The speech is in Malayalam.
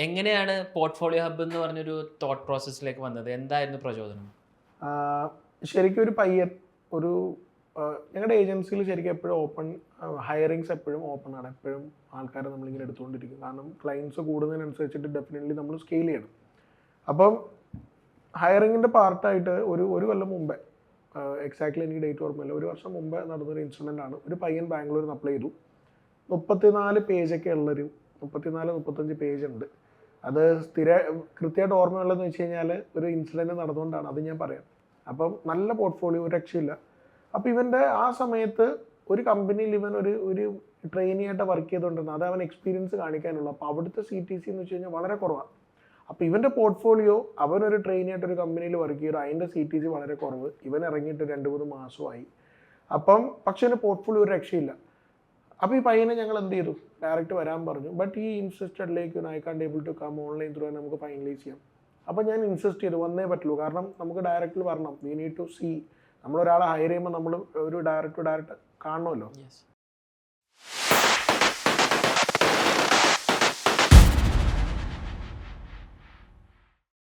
എങ്ങനെയാണ് പോർട്ട്ഫോളിയോ ഹബ്ബ് എന്ന് പറഞ്ഞൊരു തോട്ട് പ്രോസസ്സിലേക്ക് വന്നത്? എന്തായിരുന്നു പ്രചോദനം? ശരിക്കും ഒരു പയ്യൻ ഒരു ഞങ്ങളുടെ ഏജൻസിയിൽ ശരിക്കും എപ്പോഴും ഓപ്പൺ ഹയറിങ്സ് എപ്പോഴും ഓപ്പൺ ആണ്. എപ്പോഴും ആൾക്കാരെ നമ്മളിങ്ങനെ എടുത്തുകൊണ്ടിരിക്കും. കാരണം ക്ലയൻസ് കൂടുന്നതിനനുസരിച്ചിട്ട് ഡെഫിനറ്റ്ലി നമ്മൾ സ്കെയിൽ ചെയ്യണം. അപ്പം ഹയറിങ്ങിൻ്റെ പാർട്ടായിട്ട് ഒരു കൊല്ലം മുമ്പേ, എക്സാക്ട്ലി എനിക്ക് ഡേറ്റ് ഓർമ്മയില്ല, ഒരു വർഷം മുമ്പേ നടന്നൊരു ഇൻസിഡൻ്റ് ആണ്. ഒരു പയ്യൻ ബാംഗ്ലൂരിൽ നിന്ന് അപ്ലൈ ചെയ്തു. 34 പേജൊക്കെ ഉള്ളൊരു 34-35 പേജ് ഉണ്ട്. അത് കൃത്യമായിട്ട് ഓർമ്മയുള്ളതെന്ന് വെച്ച് കഴിഞ്ഞാൽ ഒരു ഇൻസിഡൻറ്റ് നടന്നുകൊണ്ടാണ്, അത് ഞാൻ പറയാം. അപ്പം നല്ല പോർട്ട്ഫോളിയോ, ഒരു രക്ഷയില്ല. അപ്പോൾ ഇവൻ്റെ ആ സമയത്ത് ഒരു കമ്പനിയിൽ ഇവൻ ഒരു ട്രെയിനി ആയിട്ട് വർക്ക് ചെയ്തുകൊണ്ടിരുന്നത്, അത് അവൻ എക്സ്പീരിയൻസ് കാണിക്കാനുള്ളൂ. അപ്പോൾ അവിടുത്തെ CTC എന്ന് വെച്ച് കഴിഞ്ഞാൽ വളരെ കുറവാണ്. അപ്പോൾ ഇവൻ്റെ പോർട്ട്ഫോളിയോ, അവനൊരു ട്രെയിനി ആയിട്ട് ഒരു കമ്പനിയിൽ വർക്ക് ചെയ്തു, അതിൻ്റെ CTC വളരെ കുറവ്. ഇവൻ ഇറങ്ങിയിട്ട് 2-3 മാസമായി. അപ്പം പക്ഷേ എൻ്റെ പോർട്ട്ഫോളിയോ ഒരു രക്ഷയില്ല. അപ്പോൾ ഈ പയ്യനെ ഞങ്ങൾ എന്ത് ചെയ്തു, ഡയറക്റ്റ് വരാൻ പറഞ്ഞു. But he insisted like I can't able to come online through നമുക്ക് ഫൈനലൈസ് ചെയ്യാം. അപ്പോൾ ഞാൻ ഇൻസിസ്റ്റ് ചെയ്തു, വന്നേ പറ്റുള്ളൂ. കാരണം നമുക്ക് ഡയറക്റ്റിൽ വരണം. We need to see. നമ്മളൊരാളെ ഹയർ ചെയ്യുമ്പോൾ നമ്മൾ ഒരു ഡയറക്റ്റ് കാണണമല്ലോ.